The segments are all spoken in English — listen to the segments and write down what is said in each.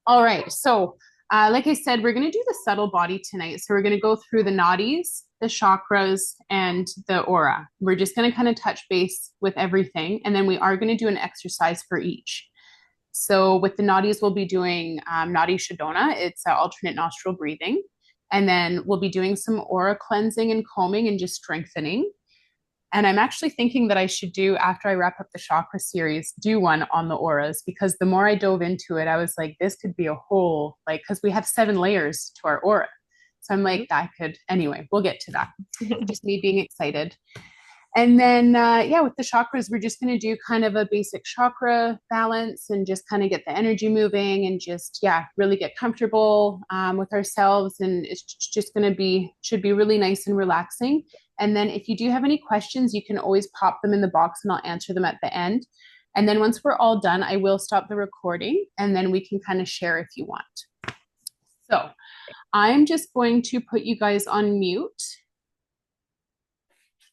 All right. So, like I said, we're going to do the subtle body tonight. So, we're going to go through the nadis, the chakras, and the aura. We're just going to kind of touch base with everything. And then we are going to do an exercise for each. So, with the nadis, we'll be doing nadi shodhana. It's alternate nostril breathing. And then we'll be doing some aura cleansing and combing and just strengthening. And I'm actually thinking that I should do, after I wrap up the chakra series, do one on the auras, because the more I dove into it, I was like, this could be a whole, like, because we have 7 layers to our aura. So I'm like, that could, anyway, we'll get to that. Just me being excited. And then, yeah, with the chakras, we're just going to do kind of a basic chakra balance and just kind of get the energy moving and just, yeah, really get comfortable with ourselves. And it's just going to be, should be really nice and relaxing. And then if you do have any questions, you can always pop them in the box and I'll answer them at the end. And then once we're all done, I will stop the recording and then we can kind of share if you want. So I'm just going to put you guys on mute.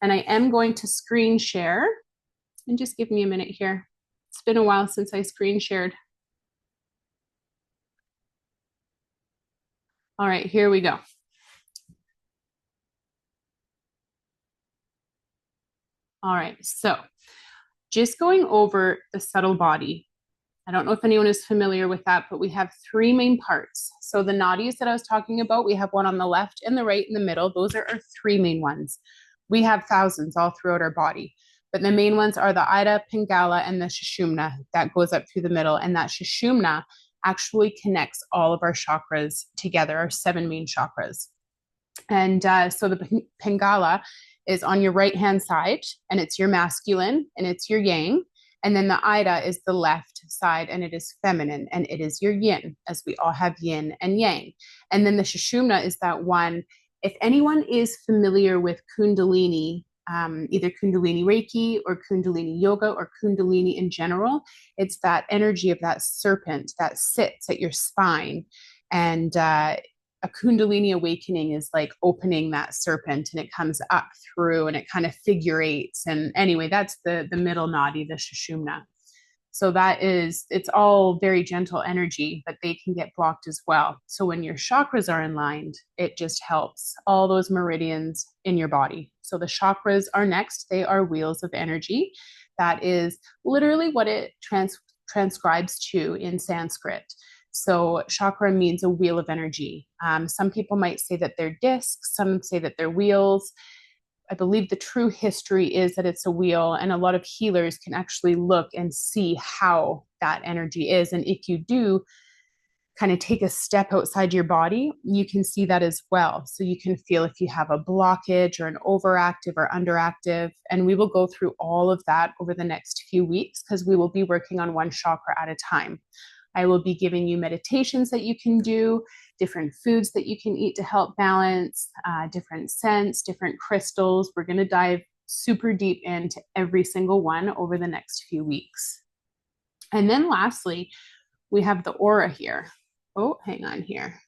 And I am going to screen share. And just give me a minute here. It's been a while since I screen shared. All right, here we go. All right, so just going over the subtle body. I don't know if anyone is familiar with that, but we have 3 main parts. So the nadis that I was talking about, we have one on the left and the right and the middle. Those are our 3 main ones. We have thousands all throughout our body, but the main ones are the Ida, Pingala, and the Sushumna that goes up through the middle. And that Sushumna actually connects all of our chakras together, our 7 main chakras. And so the Pingala is on your right-hand side, and it's your masculine, and it's your yang. And then the Ida is the left side, and it is feminine, and it is your yin, as we all have yin and yang. And then the Sushumna is that one. If anyone is familiar with Kundalini, either Kundalini Reiki or Kundalini Yoga or Kundalini in general, it's that energy of that serpent that sits at your spine. And a Kundalini awakening is like opening that serpent and it comes up through and it kind of figure eights. And anyway, that's the middle nadi, the Sushumna. So that is, it's all very gentle energy, but they can get blocked as well. So when your chakras are aligned, it just helps all those meridians in your body. So the chakras are next. They are wheels of energy. That is literally what it transcribes to in Sanskrit. So chakra means a wheel of energy. Some people might say that they're discs. Some say that they're wheels. I believe the true history is that it's a wheel, and a lot of healers can actually look and see how that energy is. And if you do kind of take a step outside your body, you can see that as well. So you can feel if you have a blockage or an overactive or underactive. And we will go through all of that over the next few weeks because we will be working on one chakra at a time. I will be giving you meditations that you can do, different foods that you can eat to help balance, different scents, different crystals. We're going to dive super deep into every single one over the next few weeks. And then lastly, we have the aura here. Oh, hang on here.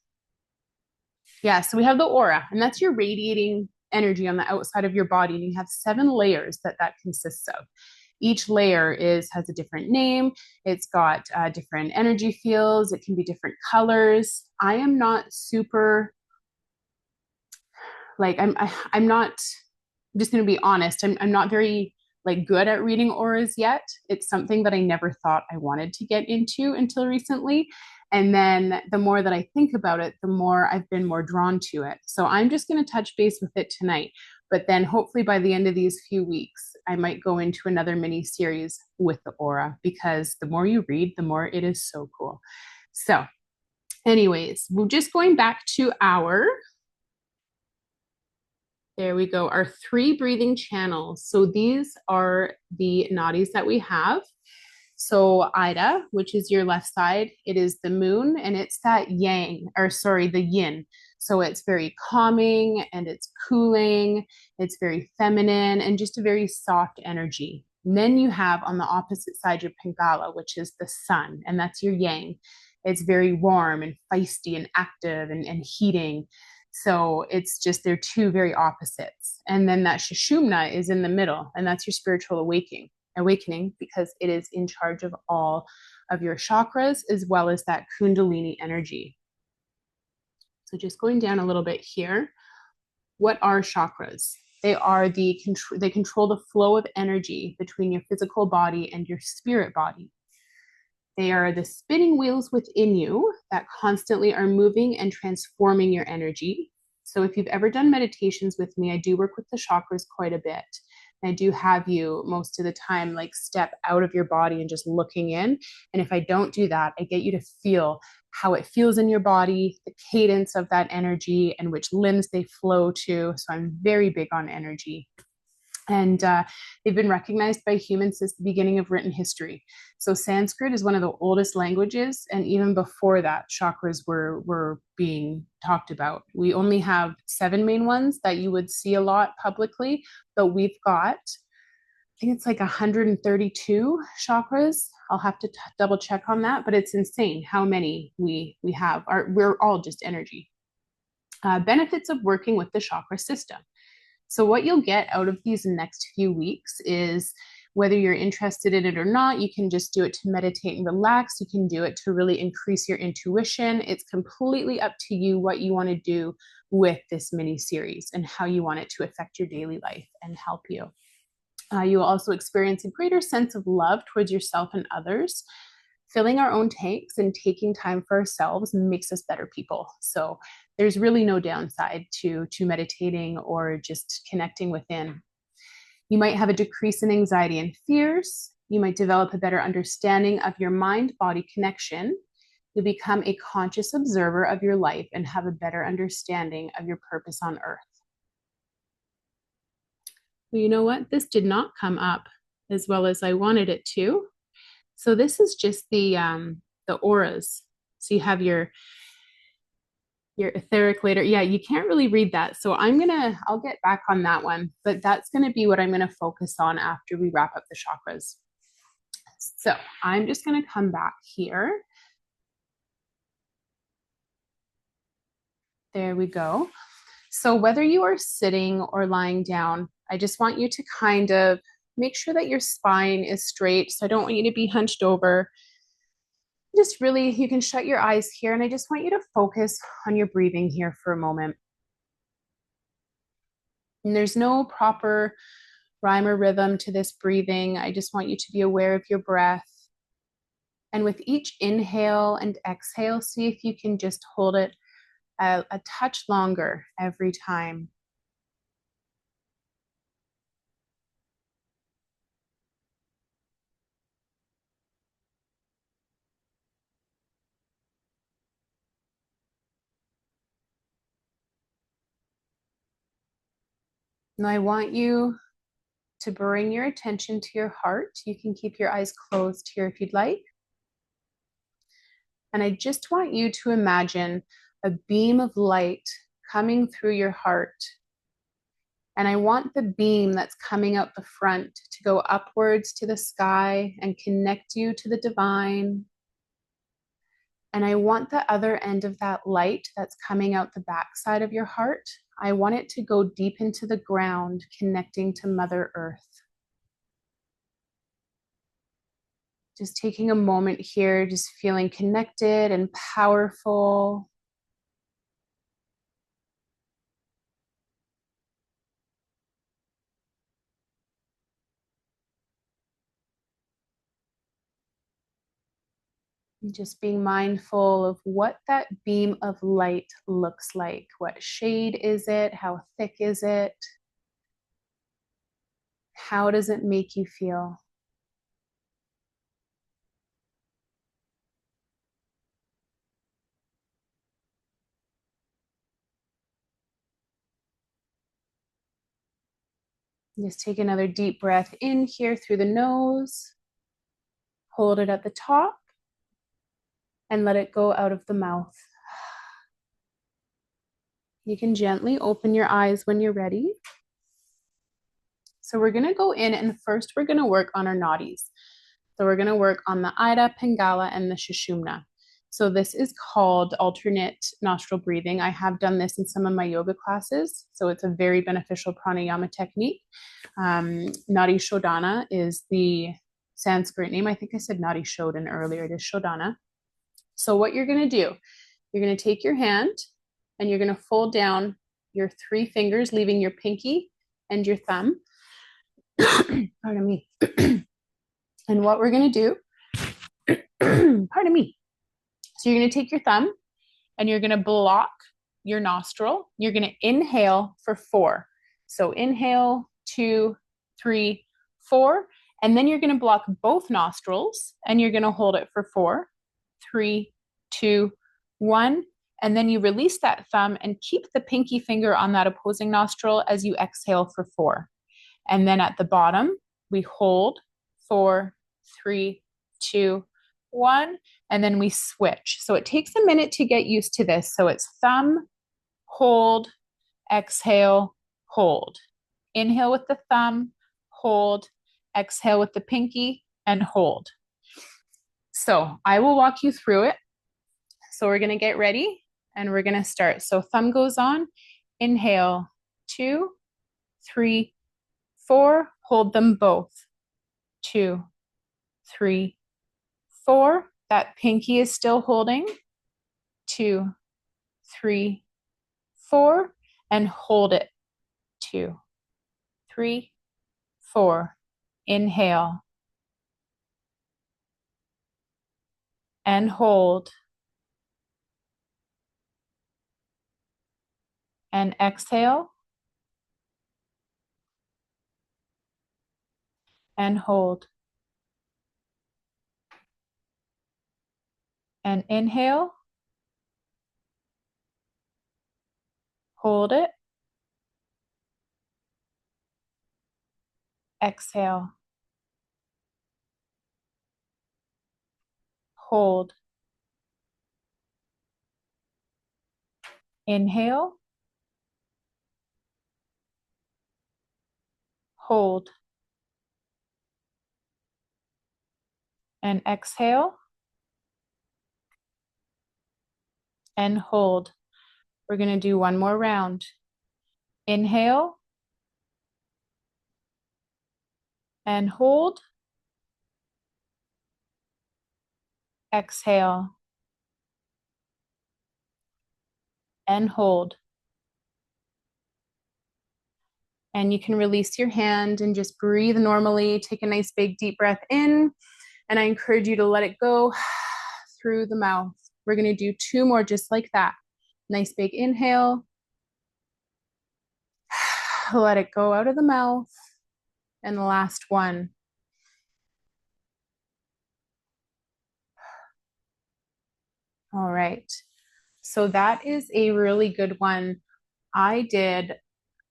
Yeah, so we have the aura, and that's your radiating energy on the outside of your body. And you have 7 layers that consists of. Each layer has a different name. It's got different energy fields. It can be different colors. I am not super, like, I'm not, I'm just going to be honest. I'm not very like good at reading auras yet. It's something that I never thought I wanted to get into until recently. And then the more that I think about it, the more I've been more drawn to it. So I'm just going to touch base with it tonight. But then hopefully by the end of these few weeks, I might go into another mini series with the aura, because the more you read, the more it is so cool. So anyways, we're just going back to there we go, our 3 breathing channels. So these are the nadis that we have. So Ida, which is your left side, it is the moon, and it's that the yin. So it's very calming and it's cooling. It's very feminine and just a very soft energy. And then you have on the opposite side your Pingala, which is the sun, and that's your yang. It's very warm and feisty and active and heating. So it's just, they're 2 very opposites. And then that Sushumna is in the middle, and that's your spiritual awakening. awakening because it is in charge of all of your chakras as well as that Kundalini energy. So just going down a little bit here. What are chakras? They are they control the flow of energy between your physical body and your spirit body. They are the spinning wheels within you that constantly are moving and transforming your energy. So if you've ever done meditations with me, I do work with the chakras quite a bit. And I do have you most of the time like step out of your body and just looking in. And if I don't do that, I get you to feel how it feels in your body, the cadence of that energy, and which limbs they flow to. So I'm very big on energy. And they've been recognized by humans since the beginning of written history. So Sanskrit is one of the oldest languages, and even before that, chakras were being talked about. We only have 7 main ones that you would see a lot publicly, but we've got, I think it's like 132 chakras. I'll have to double check on that, but it's insane how many we have. We're all just energy. Benefits of working with the chakra system. So what you'll get out of these next few weeks is, whether you're interested in it or not, you can just do it to meditate and relax. You can do it to really increase your intuition. It's completely up to you what you want to do with this mini series and how you want it to affect your daily life and help you. You will also experience a greater sense of love towards yourself and others. Filling our own tanks and taking time for ourselves makes us better people. So there's really no downside to meditating or just connecting within. You might have a decrease in anxiety and fears. You might develop a better understanding of your mind-body connection. You'll become a conscious observer of your life and have a better understanding of your purpose on earth. Well, you know what? This did not come up as well as I wanted it to. So this is just the auras. So you have your etheric later. Yeah, you can't really read that. So I'll get back on that one, but that's gonna be what I'm gonna focus on after we wrap up the chakras. So I'm just gonna come back here. There we go. So whether you are sitting or lying down, I just want you to kind of make sure that your spine is straight. So I don't want you to be hunched over. Just really, you can shut your eyes here, and I just want you to focus on your breathing here for a moment. And there's no proper rhyme or rhythm to this breathing. I just want you to be aware of your breath. And with each inhale and exhale, see if you can just hold it a touch longer every time. Now I want you to bring your attention to your heart. You can keep your eyes closed here if you'd like. And I just want you to imagine a beam of light coming through your heart. And I want the beam that's coming out the front to go upwards to the sky and connect you to the divine. And I want the other end of that light that's coming out the backside of your heart, I want it to go deep into the ground, connecting to Mother Earth. Just taking a moment here, just feeling connected and powerful. And just being mindful of what that beam of light looks like. What shade is it? How thick is it? How does it make you feel? Just take another deep breath in here through the nose. Hold it at the top and let it go out of the mouth. You can gently open your eyes when you're ready. So we're going to go in, and first we're going to work on our nadis. So we're going to work on the Ida, Pingala, and the Sushumna. So this is called alternate nostril breathing. I have done this in some of my yoga classes. So it's a very beneficial pranayama technique. Nadi Shodhana is the Sanskrit name. I think I said Nadi Shodhan earlier. It is Shodhana. So what you're going to do, you're going to take your hand and you're going to fold down your 3 fingers, leaving your pinky and your thumb. Pardon me. And what we're going to do, pardon me. So you're going to take your thumb and you're going to block your nostril. You're going to inhale for 4. So inhale, 2, 3, 4. And then you're going to block both nostrils and you're going to hold it for 4, 3, 2, 1. And then you release that thumb and keep the pinky finger on that opposing nostril as you exhale for 4. And then at the bottom, we hold 4, 3, 2, 1, and then we switch. So it takes a minute to get used to this. So it's thumb, hold, exhale, hold. Inhale with the thumb, hold, exhale with the pinky, and hold. So I will walk you through it. So we're going to get ready and we're going to start. So thumb goes on, inhale, 2, 3, 4, hold them both, 2, 3, 4. That pinky is still holding, 2, 3, 4, and hold it, 2, 3, 4. Inhale and hold and exhale and hold and inhale, hold it, exhale, hold, inhale, hold, and exhale and hold. We're going to do one more round. Inhale and hold, exhale and hold. And you can release your hand and just breathe normally. Take a nice big deep breath in. And I encourage you to let it go through the mouth. We're going to do 2 more just like that. Nice big inhale. Let it go out of the mouth. And the last one. All right. So that is a really good one. I did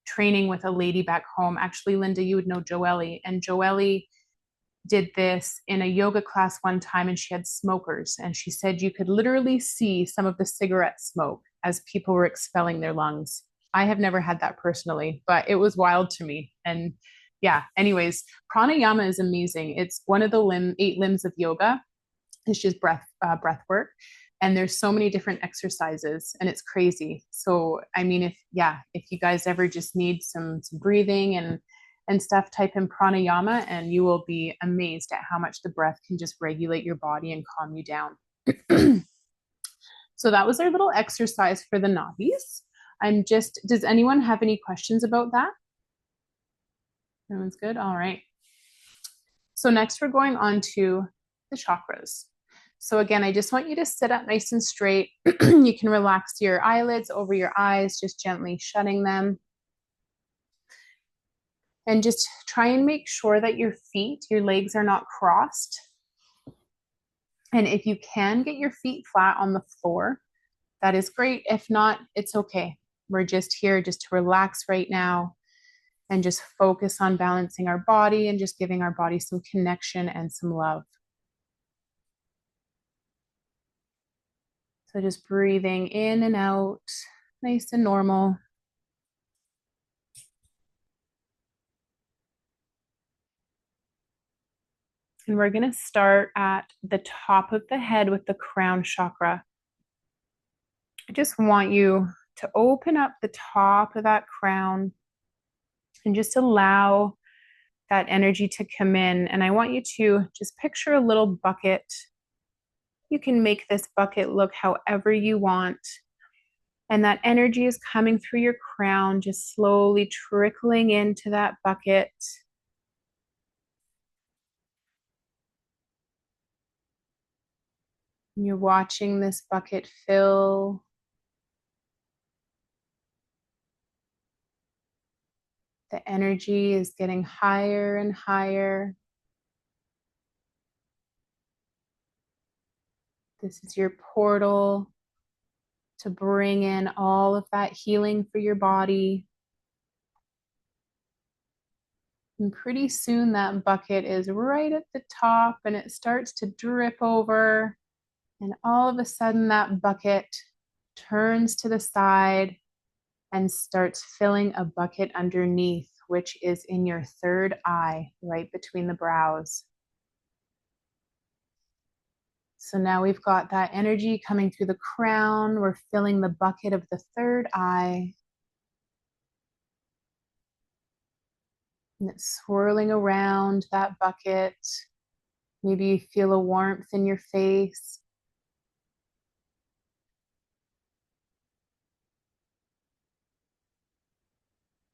training with a lady back home. Actually, Linda, you would know Joelle. And Joelle did this in a yoga class one time and she had smokers. And she said you could literally see some of the cigarette smoke as people were expelling their lungs. I have never had that personally, but it was wild to me. And yeah, anyways, pranayama is amazing. It's one of the 8 limbs of yoga. It's just breath work. And there's so many different exercises and it's crazy. So, I mean, if you guys ever just need some breathing and stuff, type in pranayama and you will be amazed at how much the breath can just regulate your body and calm you down. So that was our little exercise for the nadis. Does anyone have any questions about that? Everyone's good? All right. So next we're going on to the chakras. So again, I just want you to sit up nice and straight. You can relax your eyelids over your eyes, just gently shutting them. And just try and make sure that your legs are not crossed. And if you can get your feet flat on the floor, that is great. If not, it's okay. We're just here just to relax right now and just focus on balancing our body and just giving our body some connection and some love. So just breathing in and out, nice and normal. And we're going to start at the top of the head with the crown chakra. I just want you to open up the top of that crown and just allow that energy to come in. And I want you to just picture a little bucket. You can make this bucket look however you want. And that energy is coming through your crown, just slowly trickling into that bucket. And you're watching this bucket fill. The energy is getting higher and higher. This is your portal to bring in all of that healing for your body. And pretty soon that bucket is right at the top and it starts to drip over. And all of a sudden that bucket turns to the side and starts filling a bucket underneath, which is in your third eye, right between the brows. So now we've got that energy coming through the crown. We're filling the bucket of the third eye. And it's swirling around that bucket. Maybe you feel a warmth in your face.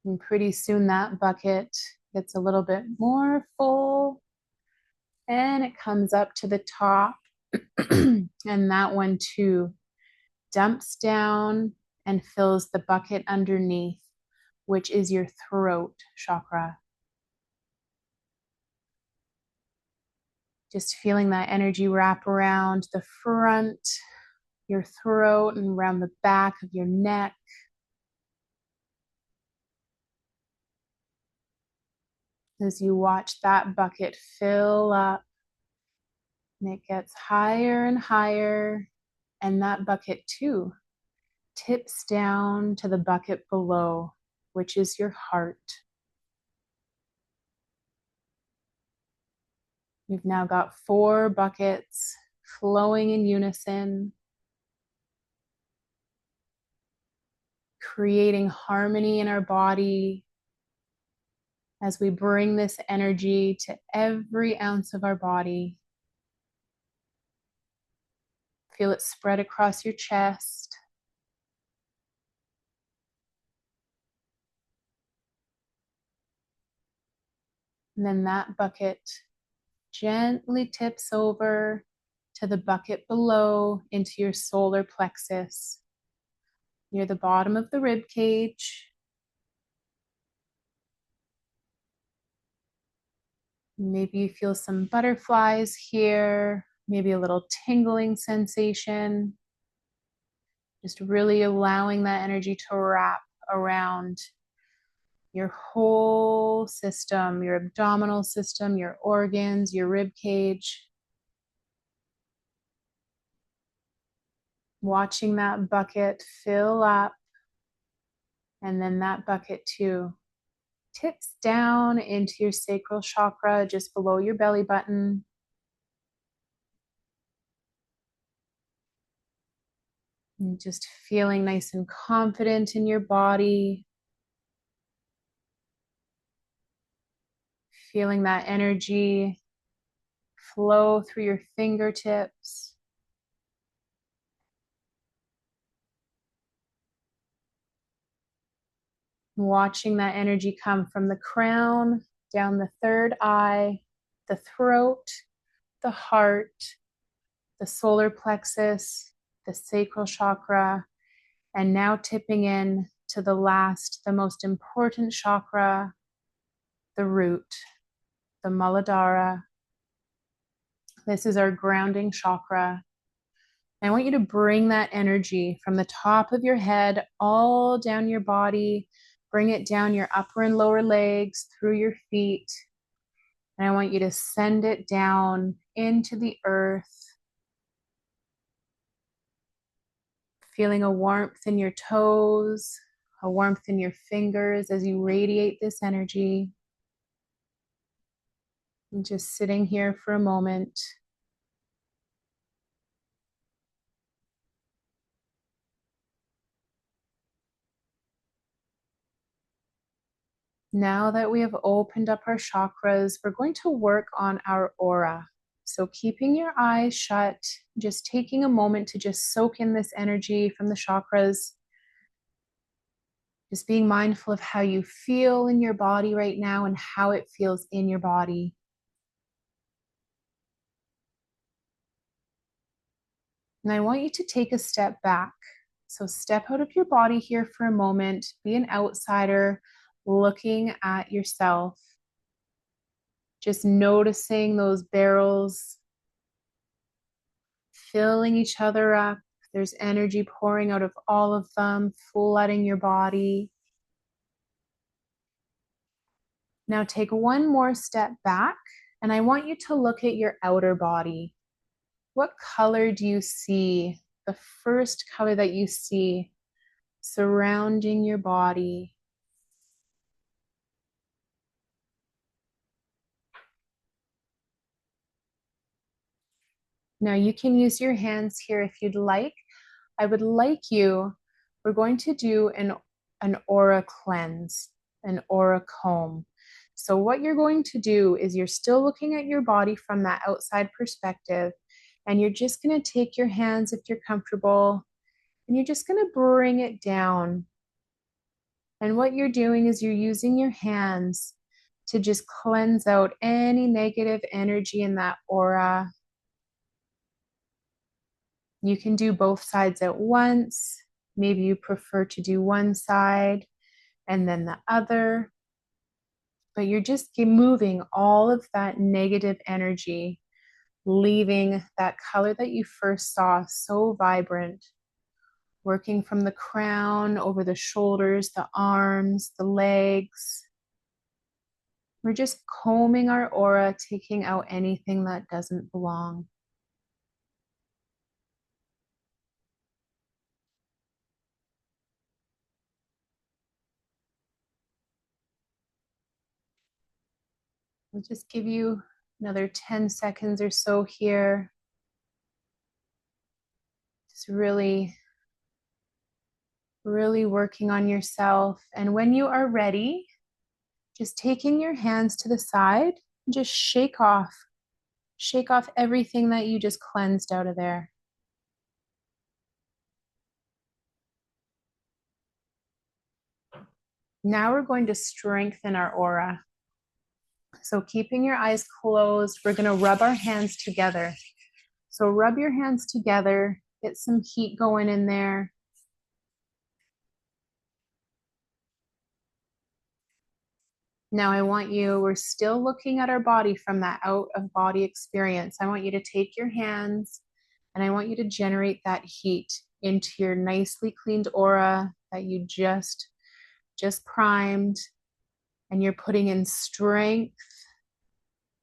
And pretty soon that bucket gets a little bit more full and it comes up to the top. And that one too dumps down and fills the bucket underneath, which is your throat chakra. Just feeling that energy wrap around the front, your throat, and around the back of your neck. As you watch that bucket fill up, and it gets higher and higher, and that bucket too tips down to the bucket below, which is your heart. We've now got 4 buckets flowing in unison, creating harmony in our body as we bring this energy to every ounce of our body. Feel it spread across your chest. And then that bucket gently tips over to the bucket below into your solar plexus, near the bottom of the rib cage. Maybe you feel some butterflies here, maybe a little tingling sensation. Just really allowing that energy to wrap around your whole system, your abdominal system, your organs, your rib cage. Watching that bucket fill up, and then that bucket too tips down into your sacral chakra just below your belly button. And just feeling nice and confident in your body. Feeling that energy flow through your fingertips. Watching that energy come from the crown, down the third eye, the throat, the heart, the solar plexus, the sacral chakra, and now tipping in to the last, the most important chakra, the root, the Muladhara. This is our grounding chakra. I want you to bring that energy from the top of your head all down your body. Bring it down your upper and lower legs, through your feet. And I want you to send it down into the earth. Feeling a warmth in your toes, a warmth in your fingers as you radiate this energy. And just sitting here for a moment. Now that we have opened up our chakras, we're going to work on our aura. So keeping your eyes shut, just taking a moment to just soak in this energy from the chakras. Just being mindful of how you feel in your body right now and how it feels in your body. And I want you to take a step back. So step out of your body here for a moment, be an outsider looking at yourself. Just noticing those barrels filling each other up. There's energy pouring out of all of them, flooding your body. Now take one more step back, and I want you to look at your outer body. What color do you see? The first color that you see surrounding your body. Now you can use your hands here if you'd like. I would like you, we're going to do an aura cleanse, an aura comb. So what you're going to do is you're still looking at your body from that outside perspective, and you're just going to take your hands if you're comfortable, and you're just going to bring it down. And what you're doing is you're using your hands to just cleanse out any negative energy in that aura. You can do both sides at once. Maybe you prefer to do one side and then the other. But you're just moving all of that negative energy, leaving that color that you first saw so vibrant, working from the crown over the shoulders, the arms, the legs. We're just combing our aura, taking out anything that doesn't belong. I'll just give you another 10 seconds or so here. Just really working on yourself. And when you are ready, just taking your hands to the side, just shake off everything that you just cleansed out of there. Now we're going to strengthen our aura. So keeping your eyes closed, we're going to rub our hands together. So rub your hands together, get some heat going in there. Now I want you, we're still looking at our body from that out of body experience. I want you to take your hands and I want you to generate that heat into your nicely cleaned aura that you just primed, and you're putting in strength,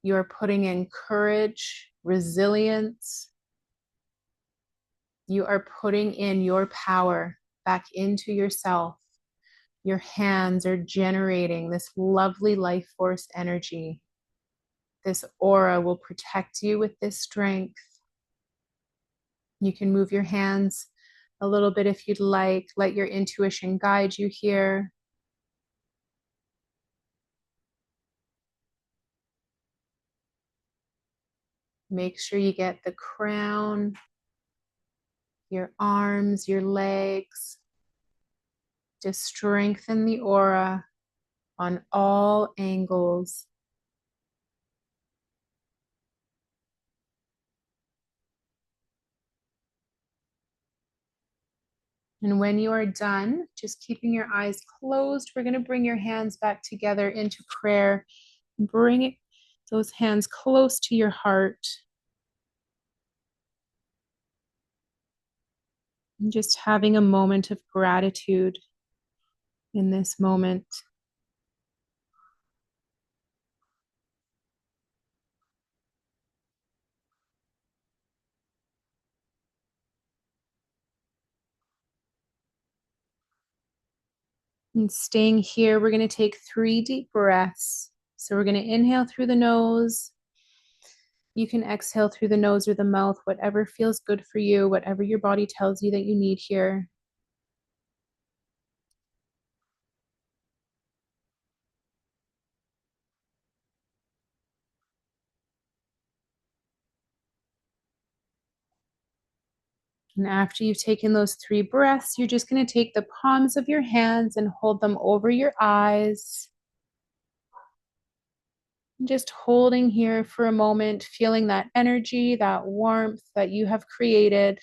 you're putting in courage, resilience. You are putting in your power back into yourself. Your hands are generating this lovely life force energy. This aura will protect you with this strength. You can move your hands a little bit if you'd like. Let your intuition guide you here. Make sure you get the crown, your arms, your legs. Just strengthen the aura on all angles. And when you are done, just keeping your eyes closed, we're going to bring your hands back together into prayer. Bring those hands close to your heart. And just having a moment of gratitude in this moment. And staying here, we're going to take 3 deep breaths. So we're going to inhale through the nose, You can exhale through the nose or the mouth, whatever feels good for you, whatever your body tells you that you need here. And after you've taken those 3 breaths, you're just going to take the palms of your hands and hold them over your eyes. Just holding here for a moment, feeling that energy, that warmth that you have created.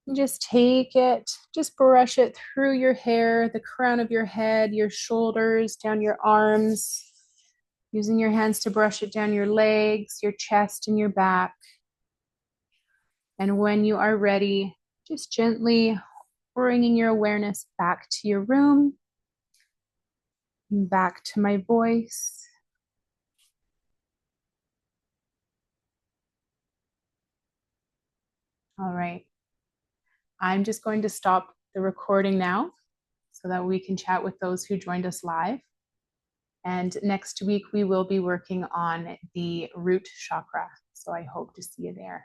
And just take it, just brush it through your hair, the crown of your head, your shoulders, down your arms, using your hands to brush it down your legs, your chest, and your back. And when you are ready, just gently bringing your awareness back to your room, back to my voice. All right. I'm just going to stop the recording now so that we can chat with those who joined us live. And next week, we will be working on the root chakra. So I hope to see you there.